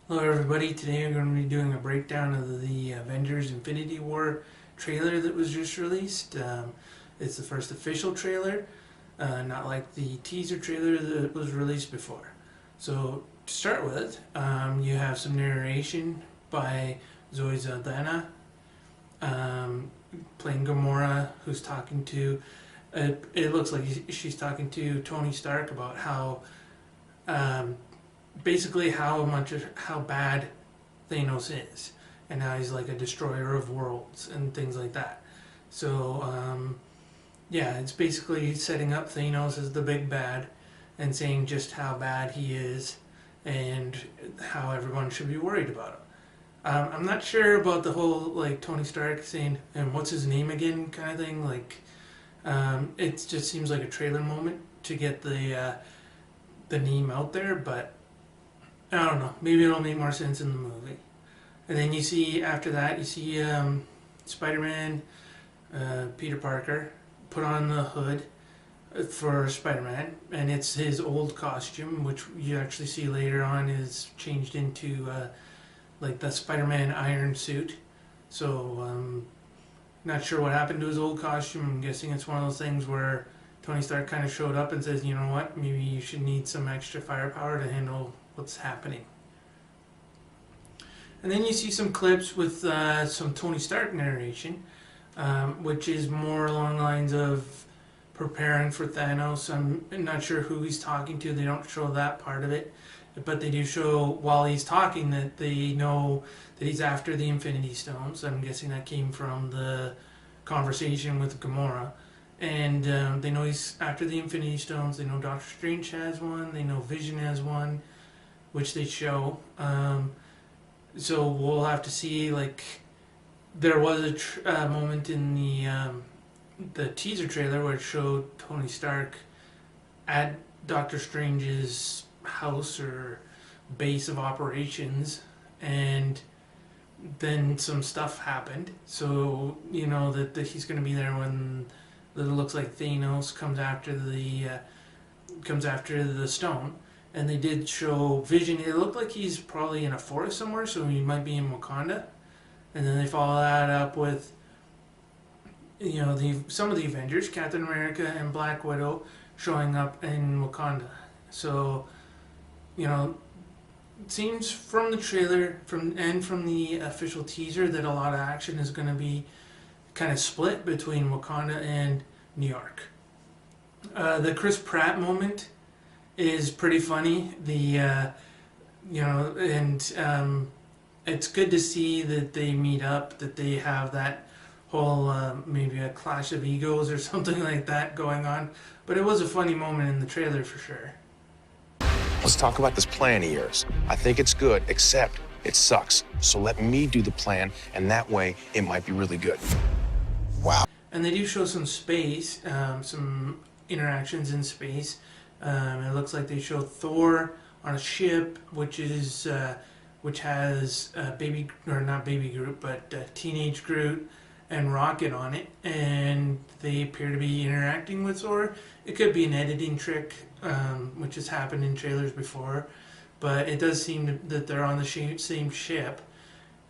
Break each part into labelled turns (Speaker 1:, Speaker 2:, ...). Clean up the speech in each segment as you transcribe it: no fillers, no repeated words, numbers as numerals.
Speaker 1: Hello everybody, today I'm going to be doing a breakdown of the Avengers Infinity War trailer that was just released. It's the first official trailer, not like the teaser trailer that was released before. So to start with, you have some narration by Zoe Saldana, playing Gamora, who's talking to, it looks like she's talking to Tony Stark about how um, basically how bad Thanos is, and how he's like a destroyer of worlds and things like that. So yeah, it's basically setting up Thanos as the big bad and saying just how bad he is and how everyone should be worried about him. I'm not sure about the whole like Tony Stark saying and what's his name again kind of thing. Like it just seems like a trailer moment to get the name out there, but I don't know. Maybe it'll make more sense in the movie. And then you see after that, you see Spider-Man, Peter Parker, put on the hood for Spider-Man, and it's his old costume, which you actually see later on is changed into like the Spider-Man iron suit. So not sure what happened to his old costume. I'm guessing it's one of those things where Tony Stark kind of showed up and says, you know what, maybe you should need some extra firepower to handle what's happening. And then you see some clips with some Tony Stark narration, which is more along the lines of preparing for Thanos. I'm not sure who he's talking to. They don't show that part of it. But they do show while he's talking that they know that he's after the Infinity Stones. I'm guessing that came from the conversation with Gamora. And they know he's after the Infinity Stones. They know Doctor Strange has one. They know Vision has one, which they show. So we'll have to see. Like, there was a moment in the teaser trailer where it showed Tony Stark at Doctor Strange's house or base of operations, and then some stuff happened. So you know that he's going to be there when it looks like Thanos comes after the stone. And they did show Vision. It looked like he's probably in a forest somewhere, so he might be in Wakanda. And then they follow that up with, some of the Avengers, Captain America and Black Widow, showing up in Wakanda. So, you know, it seems from the trailer from the official teaser that a lot of action is going to be kind of split between Wakanda and New York. The Chris Pratt moment is pretty funny. It's good to see that they meet up, that they have that whole maybe a clash of egos or something like that going on. But it was a funny moment in the trailer for sure.
Speaker 2: Let's talk about this plan of yours. I think it's good, except it sucks. So let me do the plan, and that way it might be really good. Wow.
Speaker 1: And they do show some space, some interactions in space. It looks like they show Thor on a ship, which has baby, or not baby Groot, but teenage Groot and Rocket on it, and they appear to be interacting with Thor. It could be an editing trick, which has happened in trailers before, but it does seem that they're on the same ship.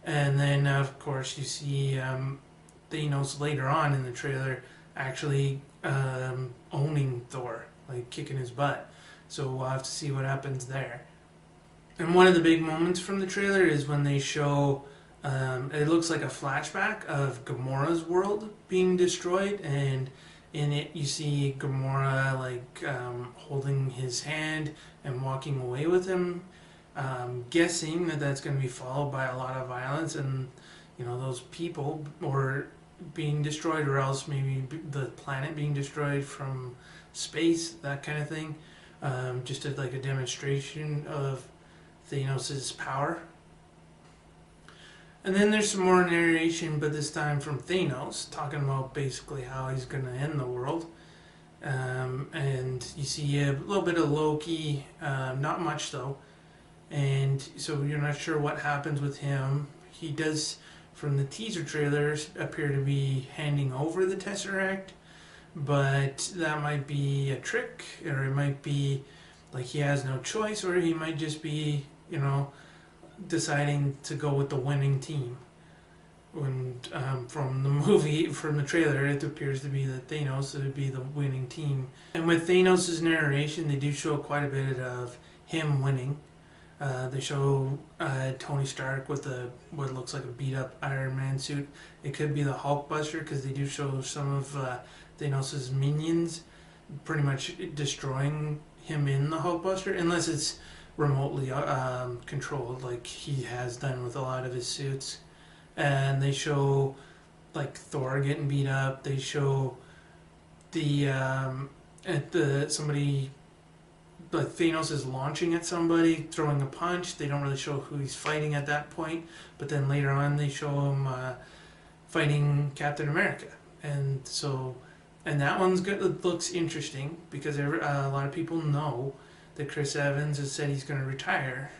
Speaker 1: And then, of course, you see Thanos later on in the trailer actually owning Thor, like kicking his butt. So we'll have to see what happens there. And one of the big moments from the trailer is when they show, it looks like a flashback of Gamora's world being destroyed, and in it you see Gamora like holding his hand and walking away with him. Guessing that that's going to be followed by a lot of violence and those people or being destroyed, or else maybe the planet being destroyed from space, that kind of thing. Just as like a demonstration of Thanos' power. And then there's some more narration, but this time from Thanos, talking about basically how he's going to end the world. And you see a little bit of Loki, not much though. And so you're not sure what happens with him. He does, from the teaser trailers, appear to be handing over the Tesseract, but that might be a trick, or it might be like he has no choice, or he might just be, deciding to go with the winning team. When from the trailer, it appears to be that Thanos would be the winning team. And with Thanos' narration, they do show quite a bit of him winning. They show Tony Stark with what looks like a beat up Iron Man suit. It could be the Hulkbuster, because they do show some of Thanos' minions pretty much destroying him in the Hulkbuster, unless it's remotely controlled, like he has done with a lot of his suits. And they show like Thor getting beat up. They show somebody, like Thanos is launching at somebody, throwing a punch. They don't really show who he's fighting at that point, but then later on they show him fighting Captain America, and that one's good. It looks interesting because a lot of people know that Chris Evans has said he's going to retire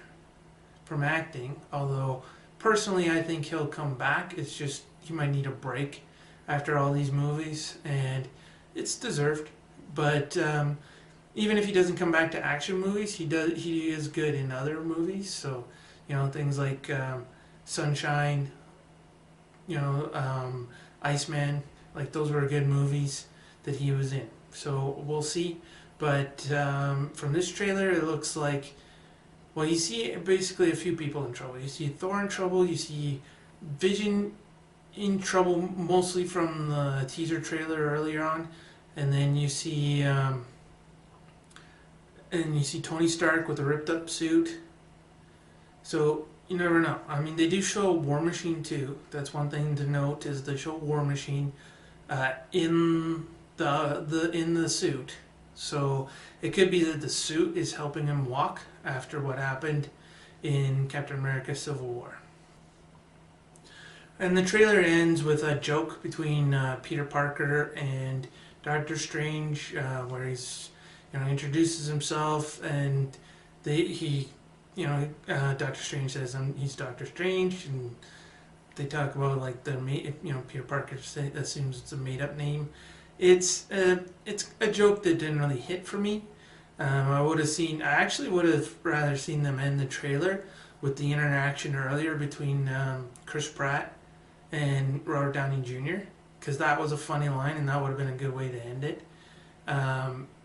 Speaker 1: from acting, although personally I think he'll come back. It's just he might need a break after all these movies, and it's deserved. But even if he doesn't come back to action movies, he is good in other movies. So, things like Sunshine, Iceman, like those were good movies that he was in. So we'll see. But from this trailer, it looks like, well, you see basically a few people in trouble. You see Thor in trouble. You see Vision in trouble, mostly from the teaser trailer earlier on, and then you see Tony Stark with a ripped up suit. So you never know. I mean, they do show War Machine too. That's one thing to note, is they show War Machine in the suit. So it could be that the suit is helping him walk after what happened in Captain America Civil War. And the trailer ends with a joke between Peter Parker and Doctor Strange, where he's introduces himself, and Doctor Strange says he's Doctor Strange, and they talk about like Peter Parker assumes it's a made up name. It's a joke that didn't really hit for me. I actually would have rather seen them end the trailer with the interaction earlier between Chris Pratt and Robert Downey Jr., because that was a funny line, and that would have been a good way to end it.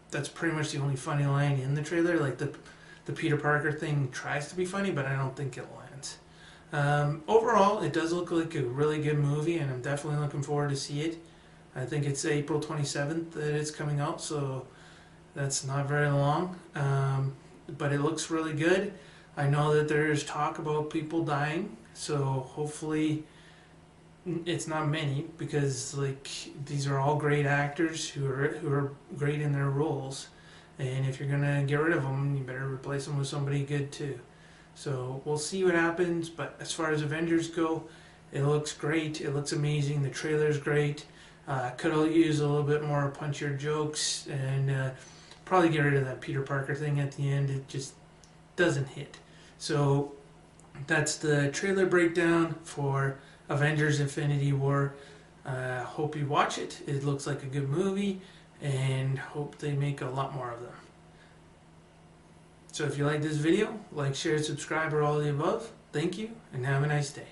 Speaker 1: That's pretty much the only funny line in the trailer. Like the Peter Parker thing tries to be funny, but I don't think it lands. Overall, it does look like a really good movie, and I'm definitely looking forward to see it. I think it's April 27th that it's coming out, so that's not very long. But it looks really good. I know that there's talk about people dying, so hopefully it's not many, because like these are all great actors who are great in their roles, and if you're gonna get rid of them, you better replace them with somebody good too. So we'll see what happens. But as far as Avengers go, it looks great. It looks amazing. The trailer's great. Could use a little bit more punchier jokes, and probably get rid of that Peter Parker thing at the end. It just doesn't hit. So that's the trailer breakdown for Avengers Infinity War. Hope you watch it. It looks like a good movie, and hope they make a lot more of them. So if you like this video, like, share, subscribe, or all of the above. Thank you, and have a nice day.